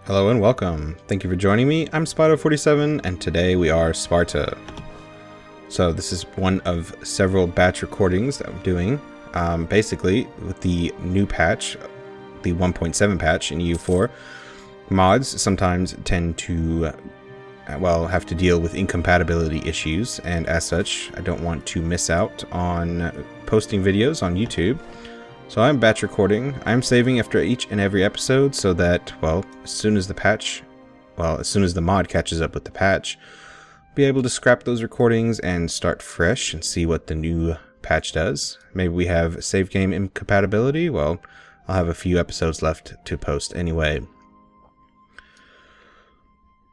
Hello and welcome. Thank you for joining me. I'm Sparta47 and today we are Sparta. So this is one of several batch recordings that I'm doing. Basically, with the new patch, the 1.7 patch in EU4, mods sometimes tend to, have to deal with incompatibility issues, and as such, I don't want to miss out on posting videos on YouTube. So I'm batch recording. I'm saving after each and every episode so that, as soon as the mod catches up with the patch, I'll be able to scrap those recordings and start fresh and see what the new patch does. Maybe we have save game incompatibility. Well, I'll have a few episodes left to post anyway.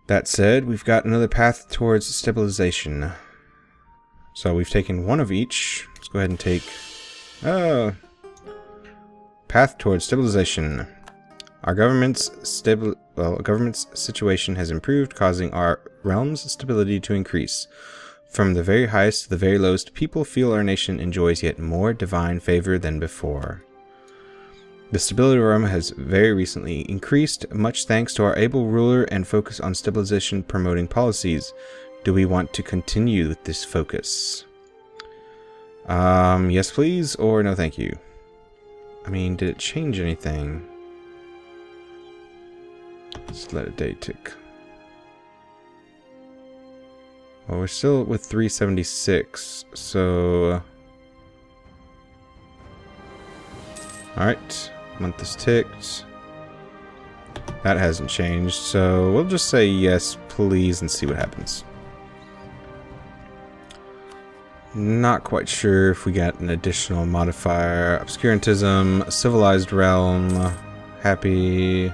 That said, we've got another path towards stabilization. So we've taken one of each. Let's go ahead and take... path towards stabilization. Our government's situation has improved, causing our realm's stability to increase. From the very highest to the very lowest, people feel our nation enjoys yet more divine favor than before. The stability of our realm has very recently increased, much thanks to our able ruler and focus on stabilization promoting policies. Do we want to continue with this focus? Yes please, or no thank you. I mean, did it change anything? Let's let a day tick. Well, we're still with 376, so... Alright, month is ticked. That hasn't changed, so we'll just say yes, please, and see what happens. Not quite sure if we got an additional modifier. Obscurantism, civilized realm, happy.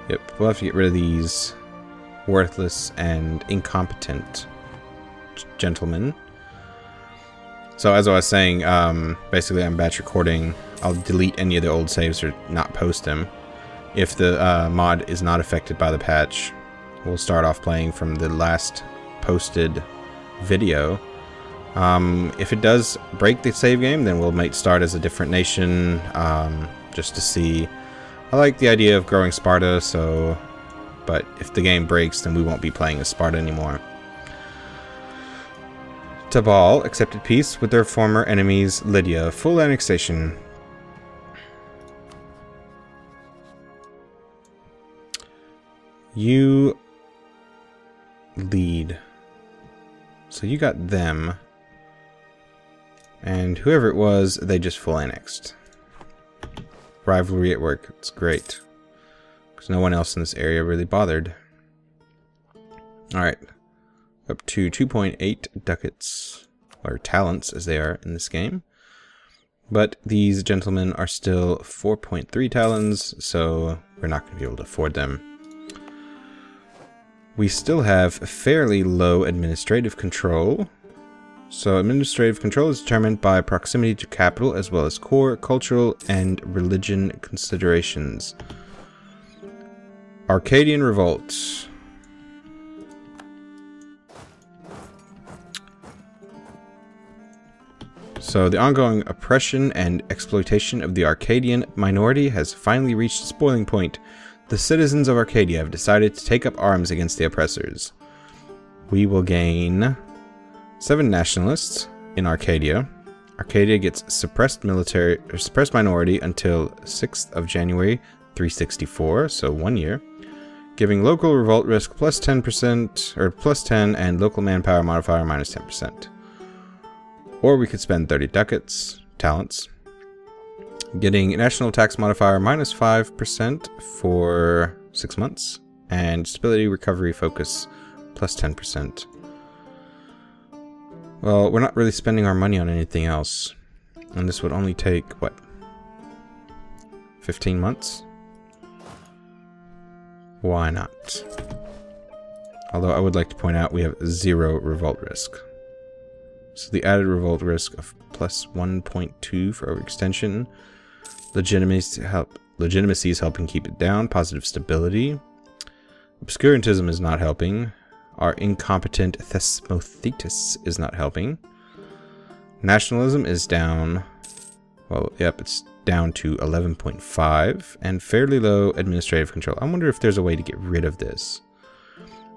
Yep, we'll have to get rid of these worthless and incompetent gentlemen. So as I was saying, basically I'm batch recording. I'll delete any of the old saves or not post them. If the mod is not affected by the patch, we'll start off playing from the last posted video. If it does break the save game, then we'll start as a different nation, just to see. I like the idea of growing Sparta, but if the game breaks, then we won't be playing as Sparta anymore. Tabal accepted peace with their former enemies, Lydia. Full annexation. You lead. So you got them. And whoever it was, they just full annexed. Rivalry at work. It's great. Because no one else in this area really bothered. Alright. Up to 2.8 ducats. Or talents, as they are in this game. But these gentlemen are still 4.3 talents, so we're not going to be able to afford them. We still have fairly low administrative control. So administrative control is determined by proximity to capital as well as core, cultural, and religion considerations. Arcadian Revolt. So the ongoing oppression and exploitation of the Arcadian minority has finally reached its boiling point. The citizens of Arcadia have decided to take up arms against the oppressors. We will gain 7 nationalists in Arcadia. Arcadia gets suppressed minority until 6th of January 364, so 1 year. Giving local revolt risk plus 10% or plus 10 and local manpower modifier minus 10%. Or we could spend 30 ducats, talents. Getting national tax modifier minus 5% for 6 months. And stability recovery focus plus 10%. Well, we're not really spending our money on anything else. And this would only take, 15 months? Why not? Although I would like to point out we have 0 revolt risk. So the added revolt risk of plus 1.2 for overextension. Legitimacy is helping keep it down. Positive stability. Obscurantism is not helping. Our incompetent Thesmothetus is not helping. Nationalism is down. Well, yep, it's down to 11.5 and fairly low administrative control. I wonder if there's a way to get rid of this.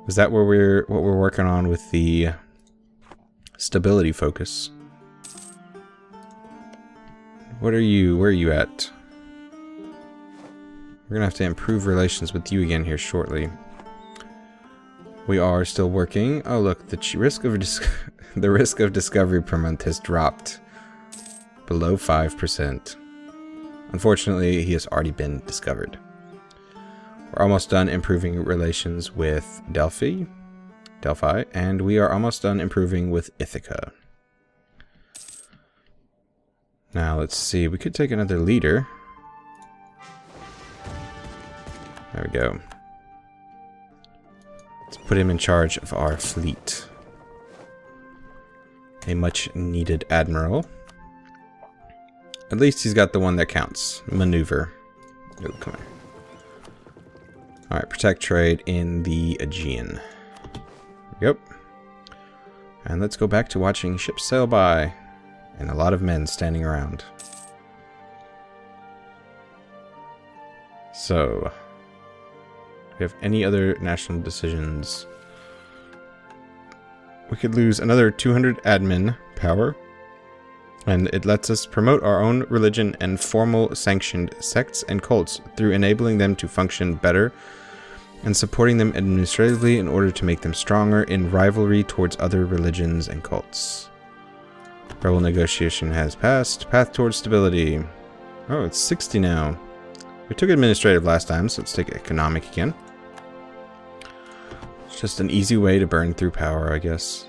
Is that what we're working on with the stability focus? What are you? Where are you at? We're gonna have to improve relations with you again here shortly. We are still working. Oh look, the risk of the risk of discovery per month has dropped below 5%. Unfortunately, he has already been discovered. We're almost done improving relations with Delphi, and we are almost done improving with Ithaca. Now let's see, we could take another leader. There we go. Let's put him in charge of our fleet. A much needed admiral. At least he's got the one that counts. Maneuver. Oh, come here. Alright, protect trade in the Aegean. Yep. And let's go back to watching ships sail by. And a lot of men standing around. So, do we have any other national decisions? We could lose another 200 admin power. And it lets us promote our own religion and formal sanctioned sects and cults through enabling them to function better and supporting them administratively in order to make them stronger in rivalry towards other religions and cults. Rebel negotiation has passed. Path towards stability. Oh, it's 60 now. We took administrative last time, so let's take economic again. It's just an easy way to burn through power, I guess.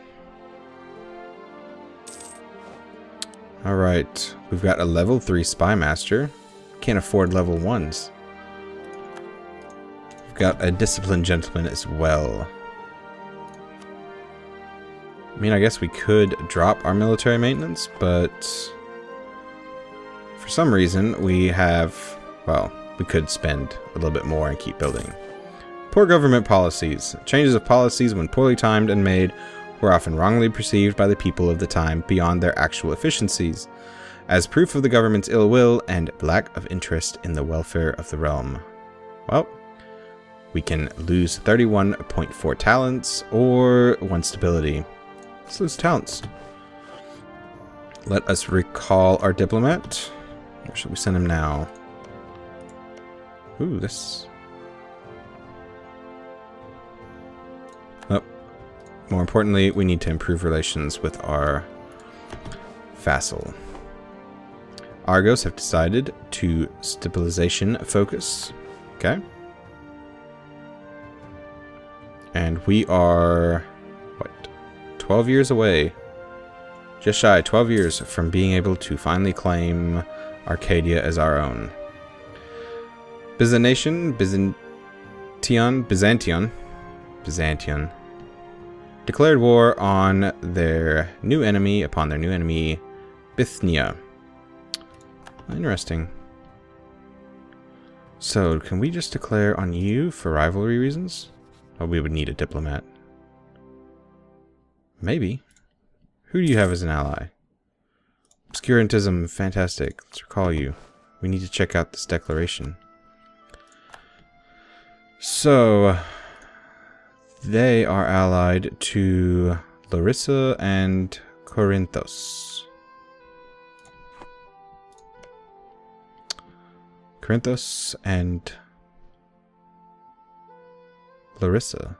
Alright, we've got a level 3 spy master. Can't afford level 1s. We've got a disciplined gentleman as well. I mean, I guess we could drop our military maintenance, but for some reason we have, well, we could spend a little bit more and keep building. Poor government policies. Changes of policies, when poorly timed and made, were often wrongly perceived by the people of the time beyond their actual efficiencies, as proof of the government's ill will and lack of interest in the welfare of the realm. Well, we can lose 31.4 talents or 1 stability. Let's lose talents. Let us recall our diplomat. Where should we send him now? Ooh, this... Oh. More importantly, we need to improve relations with our vassal. Argos have decided to stabilization focus. Okay. And we are, what, 12 years away. Just shy, 12 years from being able to finally claim Arcadia as our own. Byzantium declared war on their new enemy, Bithynia. Interesting. So, can we just declare on you for rivalry reasons? Oh, we would need a diplomat. Maybe. Who do you have as an ally? Obscurantism, fantastic. Let's recall you. We need to check out this declaration. So, they are allied to Larissa and Corinthos. Corinthos and Larissa.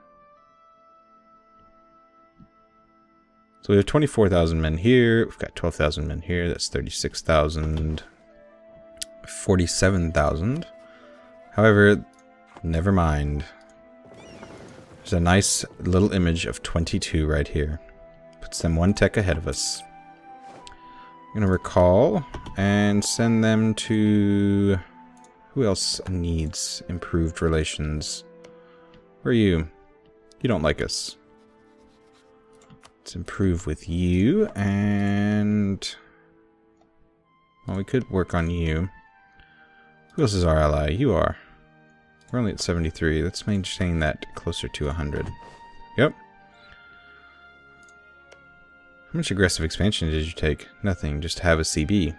So we have 24,000 men here. We've got 12,000 men here. That's 36,000. 47,000. However, never mind. There's a nice little image of 22 right here. Puts them 1 tech ahead of us. I'm going to recall and send them to... Who else needs improved relations? Where are you? You don't like us. Let's improve with you, and... Well, we could work on you. Who else is our ally? You are. We're only at 73. Let's maintain that closer to 100. Yep. How much aggressive expansion did you take? Nothing, just have a CB.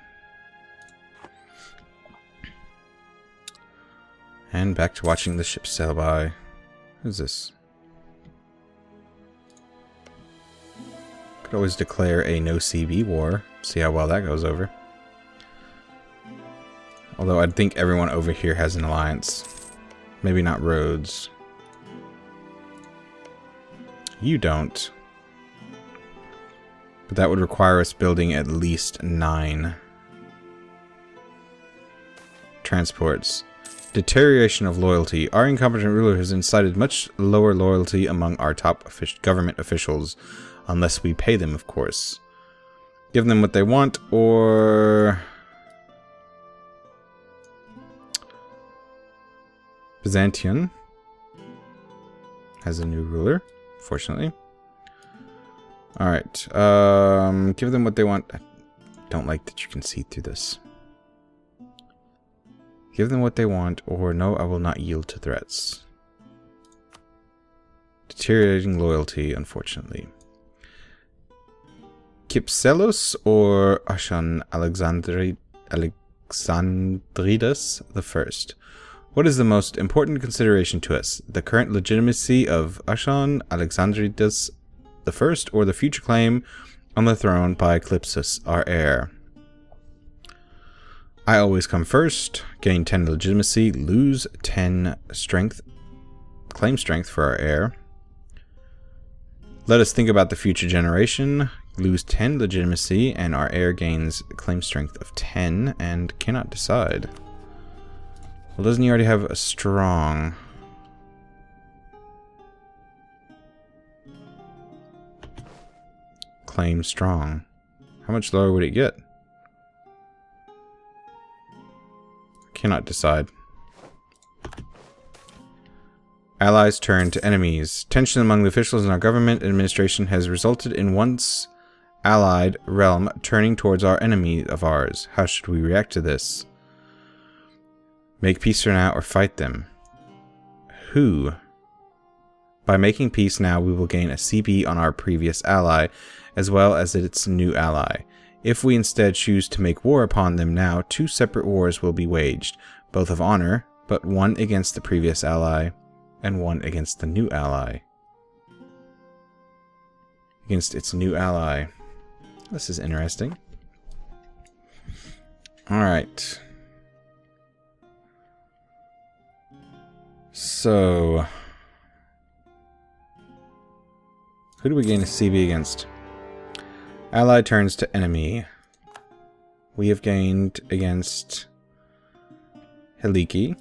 And back to watching the ship sail by. Who's this? Could always declare a no CB war. See how well that goes over. Although I'd think everyone over here has an alliance. Maybe not Rhodes. You don't. But that would require us building at least 9 transports. Deterioration of loyalty. Our incompetent ruler has incited much lower loyalty among our top government officials. Unless we pay them, of course. Give them what they want, or... Byzantium has a new ruler, fortunately. Alright, give them what they want. I don't like that you can see through this. Give them what they want, or no, I will not yield to threats. Deteriorating loyalty, unfortunately. Kypselos or Ashan Alexandridas I. What is the most important consideration to us? The current legitimacy of Ashan Alexandridas I or the future claim on the throne by Calypsus, our heir? I always come first. Gain 10 legitimacy, lose 10 strength, claim strength for our heir. Let us think about the future generation. Lose 10 legitimacy, and our heir gains claim strength of 10 and cannot decide. Well, doesn't he already have a strong? Claim strong. How much lower would it get? Cannot decide. Allies turn to enemies. Tension among the officials in our government administration has resulted in once allied realm turning towards our enemy of ours. How should we react to this? Make peace for now or fight them. Who? By making peace now, we will gain a CB on our previous ally, as well as its new ally. If we instead choose to make war upon them now, 2 separate wars will be waged, both of honor, but one against the previous ally, and one against the new ally. Against its new ally. This is interesting. Alright. So... who do we gain a CB against? Ally turns to enemy. We have gained against Heliki.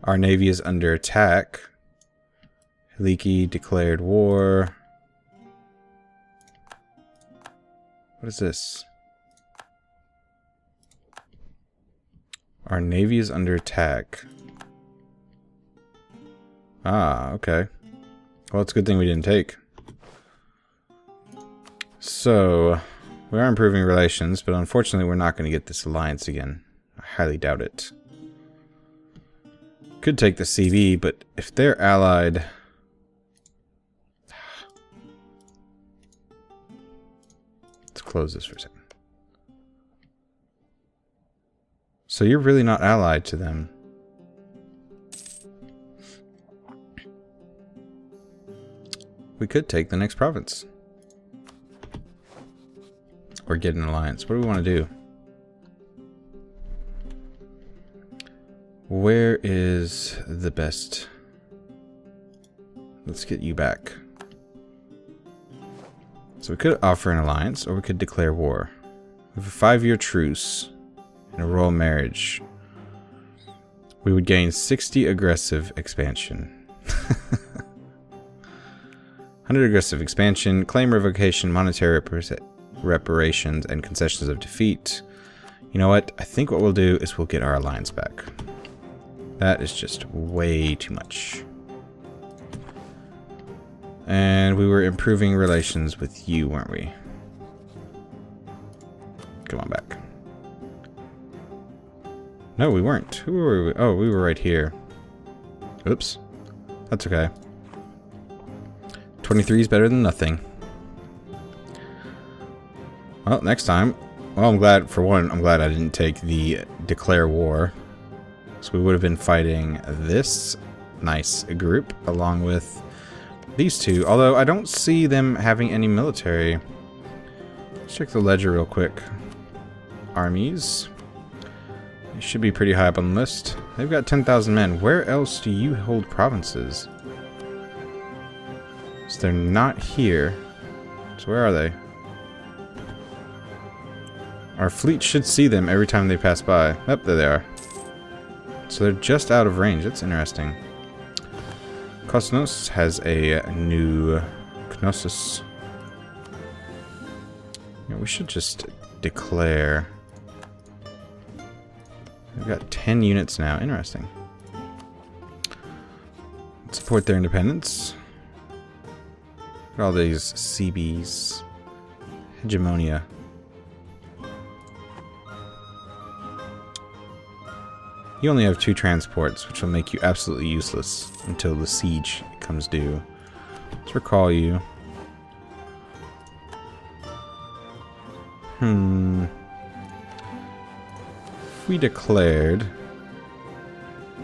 Our navy is under attack. Heliki declared war. What is this? Our navy is under attack. Ah, okay. Well, it's a good thing we didn't take. So, we are improving relations, but unfortunately we're not going to get this alliance again. I highly doubt it. Could take the CB, but if they're allied... let's close this for a second. So you're really not allied to them. We could take the next province. Or get an alliance. What do we want to do? Where is the best? Let's get you back. So we could offer an alliance, or we could declare war. We have a 5-year truce and a royal marriage. We would gain 60 aggressive expansion. 100 aggressive expansion, claim revocation, monetary reparations, and concessions of defeat. You know what? I think what we'll do is we'll get our alliance back. That is just way too much. And we were improving relations with you, weren't we? Come on back. No, we weren't. Who were we? Oh, we were right here. Oops. That's okay. 23 is better than nothing. Well, next time. Well, I'm glad, for one, I'm glad I didn't take the declare war. So we would have been fighting this nice group along with these two. Although I don't see them having any military. Let's check the ledger real quick. Armies. They should be pretty high up on the list. They've got 10,000 men. Where else do you hold provinces? So they're not here. So where are they? Our fleet should see them every time they pass by. Oh, there they are. So they're just out of range. That's interesting. Kosmos has a new Knossos. Yeah, we should just declare. We've got 10 units now. Interesting. Support their independence. Look at all these CBs. Hegemonia. You only have 2 transports, which will make you absolutely useless until the siege comes due. Let's recall you. If we declared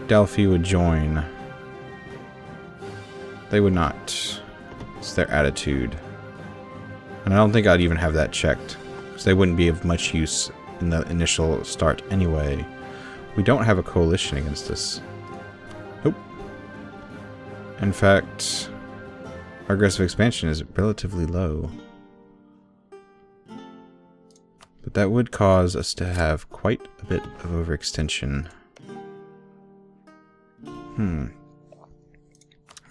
Delphi would join, they would not. It's their attitude. And I don't think I'd even have that checked, because they wouldn't be of much use in the initial start anyway. We don't have a coalition against us. Nope. In fact, our aggressive expansion is relatively low. But that would cause us to have quite a bit of overextension. How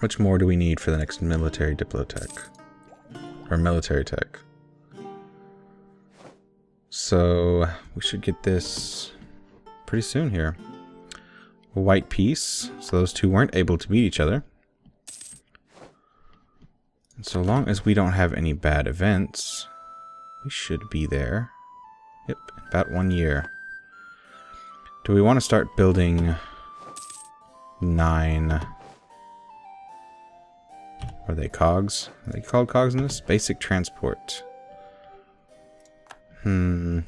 much more do we need for the next military diplotech? Or military tech? So, we should get this pretty soon here. A white peace, so those two weren't able to beat each other. And so long as we don't have any bad events, we should be there. Yep, about 1 year. Do we want to start building 9... Are they cogs? Are they called cogs in this? Basic transport. I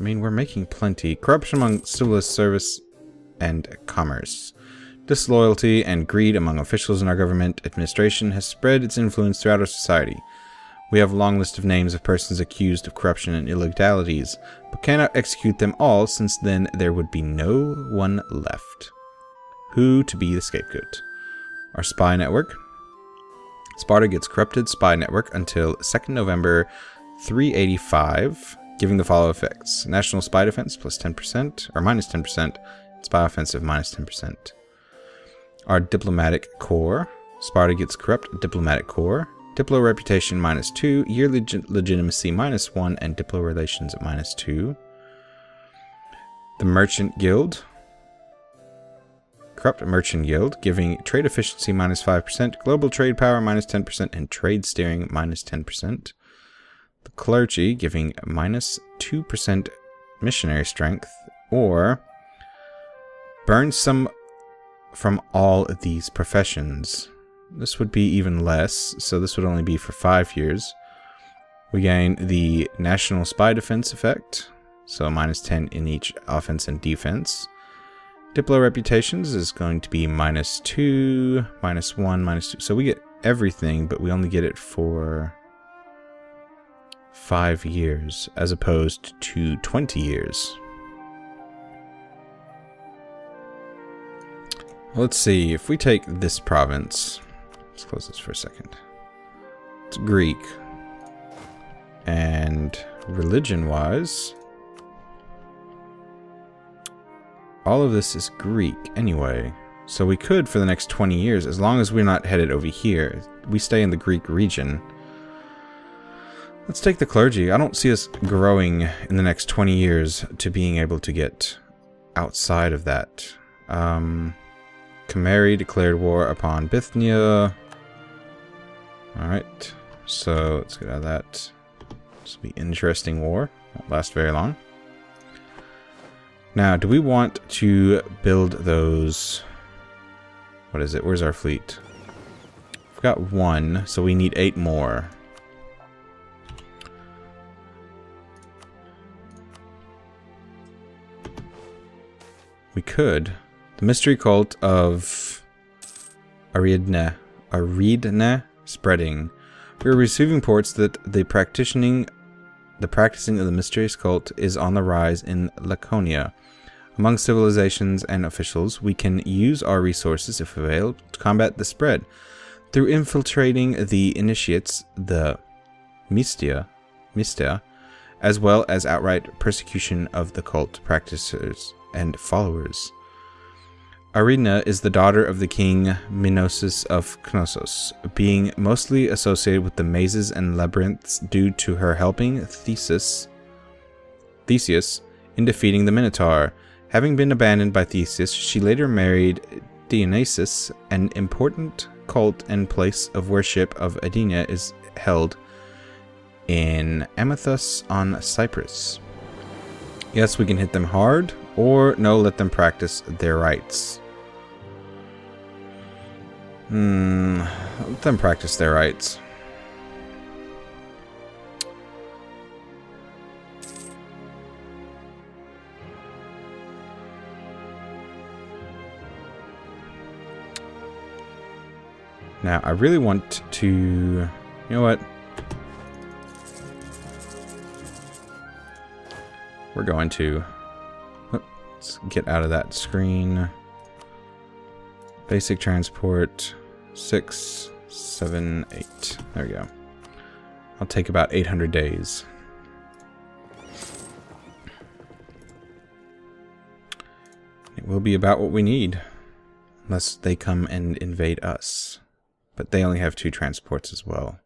mean, we're making plenty. Corruption among civilist service and commerce. Disloyalty and greed among officials in our government administration has spread its influence throughout our society. We have a long list of names of persons accused of corruption and illegalities, but cannot execute them all, since then there would be no one left. Who to be the scapegoat? Our spy network. Sparta gets corrupted spy network until 2nd November 385. Giving the following effects: national spy defense plus 10%, or minus 10%, spy offensive minus 10%. Our diplomatic corps: Sparta gets corrupt diplomatic corps, diplo reputation minus 2, yearly legitimacy minus 1, and diplo relations minus 2. The merchant guild: corrupt merchant guild, giving trade efficiency minus 5%, global trade power minus 10%, and trade steering minus 10%. The clergy, giving minus 2% missionary strength, or burn some from all of these professions. This would be even less, so this would only be for 5 years. We gain the national spy defense effect, so minus 10 in each offense and defense. Diplo reputations is going to be minus 2, minus 1, minus 2. So we get everything, but we only get it for 5 years, as opposed to 20 years. Let's see, if we take this province, let's close this for a second. It's Greek. And religion-wise, all of this is Greek anyway. So we could, for the next 20 years, as long as we're not headed over here, we stay in the Greek region. Let's take the clergy. I don't see us growing in the next 20 years to being able to get outside of that. Chimeri declared war upon Bithynia. Alright, so let's get out of that. This will be an interesting war. Won't last very long. Now, do we want to build those... What is it? Where's our fleet? We've got 1, so we need 8 more. We could. The mystery cult of Aridne spreading. We are receiving reports that the practicing of the mysterious cult is on the rise in Laconia. Among civilizations and officials, we can use our resources, if available, to combat the spread. Through infiltrating the initiates, the Mystia, as well as outright persecution of the cult practitioners and followers. Arena is the daughter of the king Minosus of Knossos, being mostly associated with the mazes and labyrinths due to her helping Theseus in defeating the Minotaur. Having been abandoned by Theseus, she later married Dionysus. An important cult and place of worship of Athena is held in Amathus on Cyprus. Yes, we can hit them hard, or no, let them practice their rites. Let them practice their rites. Now, I really want to... You know what? We're going to... Let's get out of that screen. Basic transport. 6, 7, 8. There we go. I'll take about 800 days. It will be about what we need. Unless they come and invade us. But they only have 2 transports as well.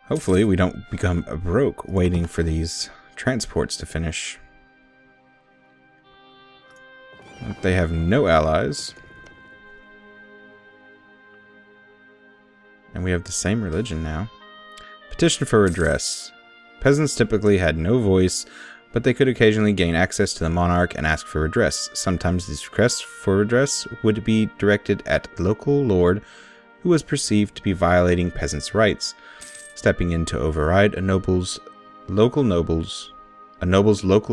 Hopefully we don't become broke waiting for these transports to finish. They have no allies. And we have the same religion now. Petition for redress. Peasants typically had no voice, but they could occasionally gain access to the monarch and ask for redress. Sometimes these requests for redress would be directed at the local lord who was perceived to be violating peasants' rights. Stepping in to override a noble's local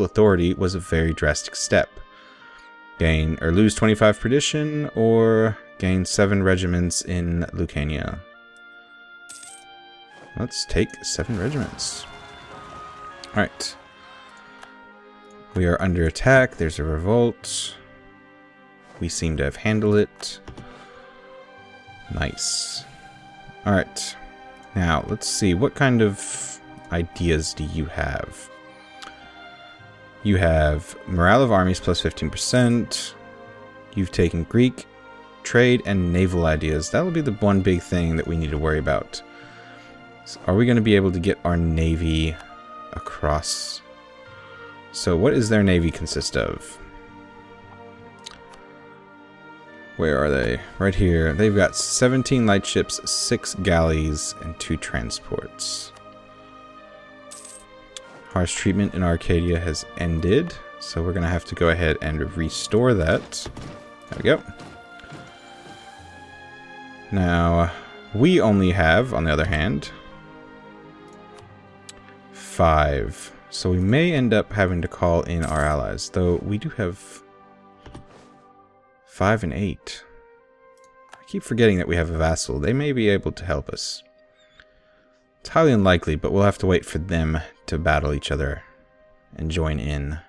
authority was a very drastic step. Gain or lose 25 perdition, or gain 7 regiments in Lucania. Let's take 7 regiments. Alright. We are under attack. There's a revolt. We seem to have handled it. Nice. Alright. Now, let's see. What kind of ideas do you have? You have morale of armies plus 15%. You've taken Greek, trade, and naval ideas. That will be the one big thing that we need to worry about. So are we going to be able to get our navy across? So what does their navy consist of? Where are they? Right here. They've got 17 light ships, 6 galleys, and 2 transports. Harsh treatment in Arcadia has ended, so we're going to have to go ahead and restore that. There we go. Now, we only have, on the other hand, 5. So we may end up having to call in our allies, though we do have 5 and 8. I keep forgetting that we have a vassal. They may be able to help us. It's highly unlikely, but we'll have to wait for them to battle each other and join in.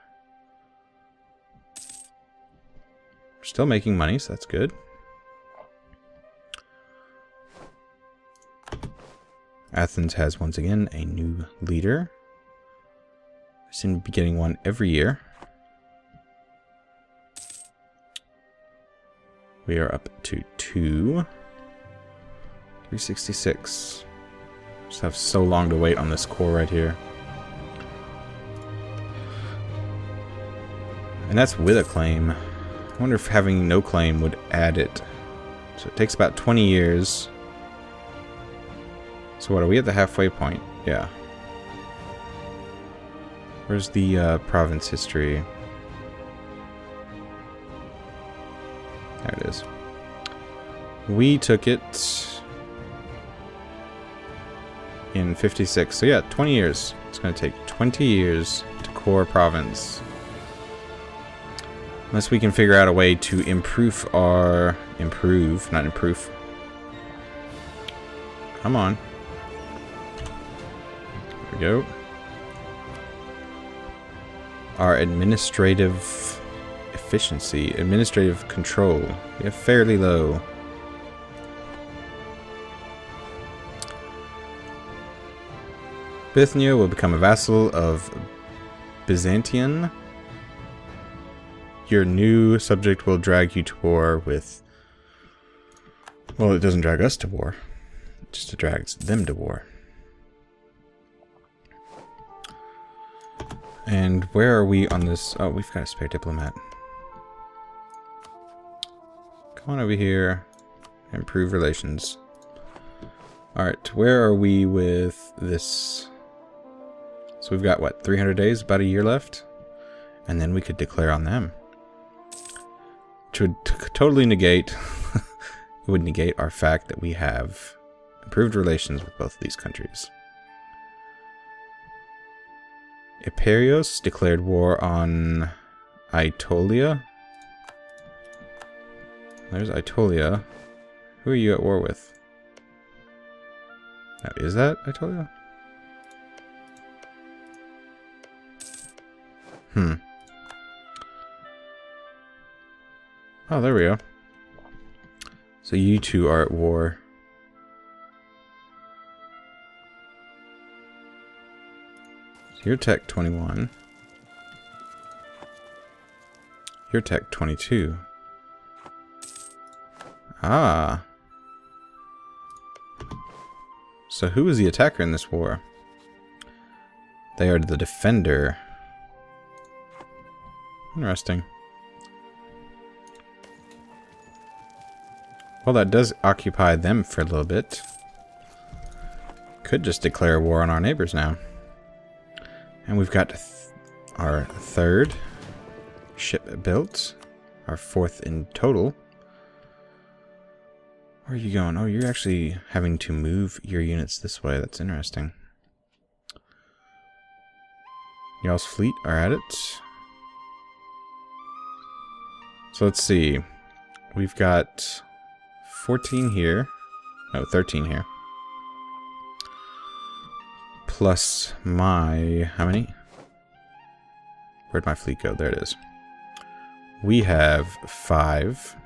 We're still making money, so that's good. Athens has once again a new leader. We seem to be getting one every year. We are up to 2. 366. Just have so long to wait on this core right here. And that's with a claim. I wonder if having no claim would add it. So it takes about 20 years. So what, are we at the halfway point? Yeah. Where's the province history? There it is. We took it in 56. So yeah, 20 years. It's going to take 20 years to core province. Unless we can figure out a way to improve our... not improve. Come on. There we go. Our administrative efficiency, administrative control. We have fairly low. Bithynia will become a vassal of Byzantium. Your new subject will drag you to war with... Well, it doesn't drag us to war. It just drags them to war. And where are we on this? Oh, we've got a spare diplomat. Come on over here. Improve relations. Alright, where are we with this? So we've got, what, 300 days? About a year left? And then we could declare on them. Which would totally negate... it would negate our fact that we have improved relations with both of these countries. Epirios declared war on Aetolia. There's Aetolia. Who are you at war with? Now, is that Aetolia? Oh, there we go. So you two are at war. So you're Tech 21. You're Tech 22. Ah. So who is the attacker in this war? They are the defender. Interesting. Well, that does occupy them for a little bit. Could just declare war on our neighbors now. And we've got our third ship built. Our fourth in total. Where are you going? Oh, you're actually having to move your units this way. That's interesting. Y'all's fleet are at it. So let's see. We've got 14 here. No, 13 here. Plus my... how many? Where'd my fleet go? There it is. We have 5.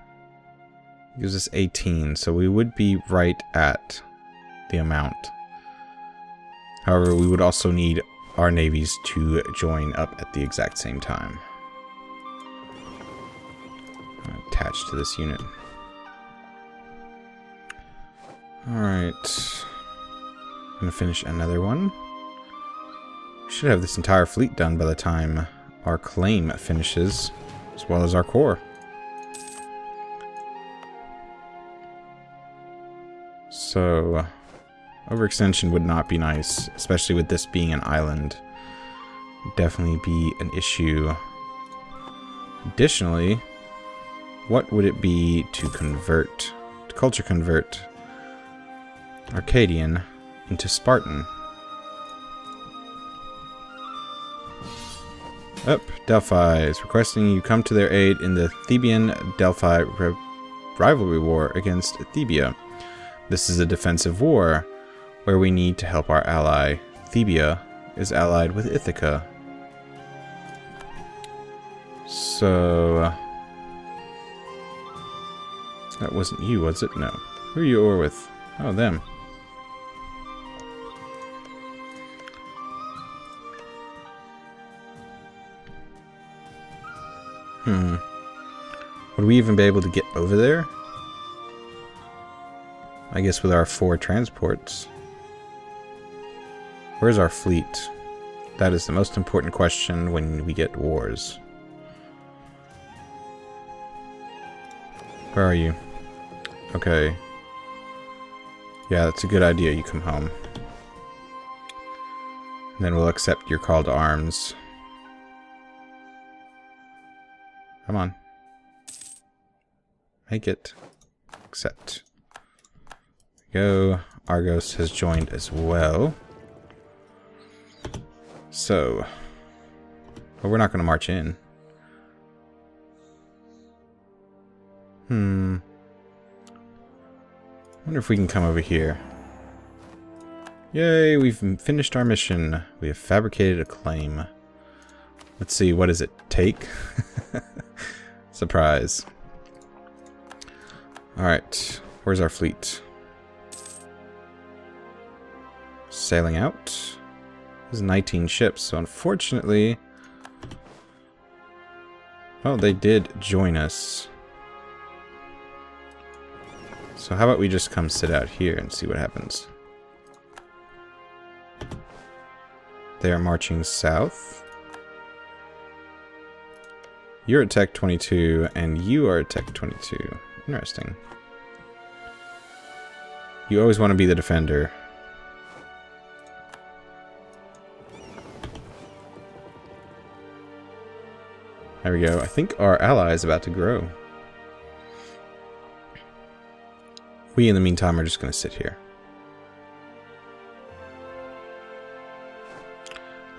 Gives us 18, so we would be right at the amount. However, we would also need our navies to join up at the exact same time. Attached to this unit. Alright. I'm gonna finish another one. We should have this entire fleet done by the time our claim finishes, as well as our core. So, overextension would not be nice, especially with this being an island. Definitely be an issue. Additionally, what would it be to convert, to culture convert Arcadian into Spartan? Delphi is requesting you come to their aid in the Theban-Delphi rivalry war against Thebia. This is a defensive war where we need to help our ally. Thebia is allied with Ithaca. So... that wasn't you, was it? No. Who are you at war with? Oh, them. Would we even be able to get over there? I guess with our 4 transports. Where's our fleet? That is the most important question when we get wars. Where are you? Okay. Yeah, that's a good idea. You come home. And then we'll accept your call to arms. Come on. Make it. Accept. Go. Argos has joined as well. So. Well, we're not going to march in. Wonder if we can come over here. Yay, we've finished our mission. We have fabricated a claim. Let's see, what does it take? Surprise. Alright, where's our fleet? Sailing out. There's 19 ships, so unfortunately... Oh, they did join us. So how about we just come sit out here and see what happens. They are marching south. You're at Tech 22, and you are at Tech 22. Interesting. You always want to be the defender. There we go. I think our ally is about to grow. We, in the meantime, are just going to sit here.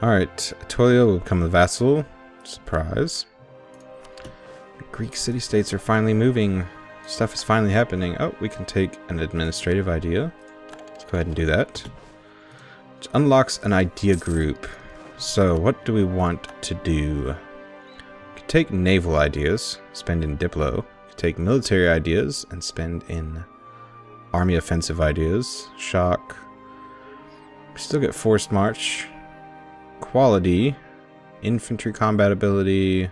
Alright, Atolia will become the vassal. Surprise. Greek city-states are finally moving. Stuff is finally happening. Oh, we can take an administrative idea. Let's go ahead and do that. Which unlocks an idea group. So, what do we want to do? We can take naval ideas, spend in Diplo. We can take military ideas and spend in army offensive ideas. Shock. We still get forced march. Quality. Infantry combat ability.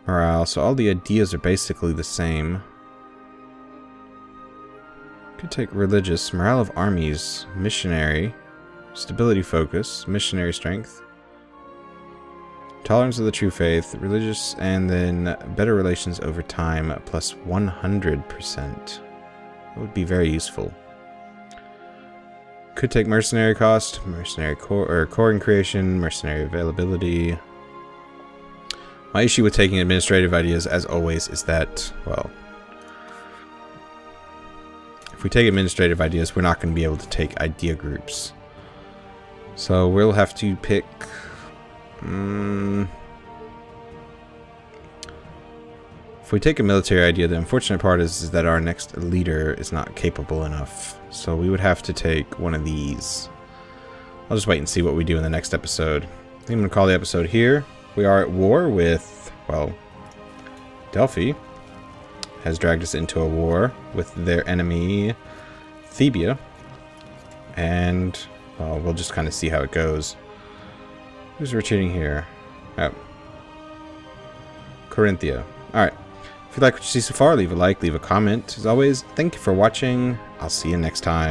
Morale. So all the ideas are basically the same. Could take religious. Morale of armies. Missionary. Stability focus. Missionary strength. Tolerance of the true faith. Religious. And then better relations over time. Plus 100%. That would be very useful. Could take mercenary cost. Mercenary core or coring creation. Mercenary availability. My issue with taking administrative ideas, as always, is that, well, if we take administrative ideas, we're not going to be able to take idea groups. So we'll have to pick... If we take a military idea, the unfortunate part is that our next leader is not capable enough. So we would have to take one of these. I'll just wait and see what we do in the next episode. I think I'm going to call the episode here. We are at war with, well, Delphi has dragged us into a war with their enemy, Thebia. And, well, we'll just kind of see how it goes. Who's retreating here? Oh. Corinthia. Alright. If you like what you see so far, leave a like, leave a comment. As always, thank you for watching. I'll see you next time.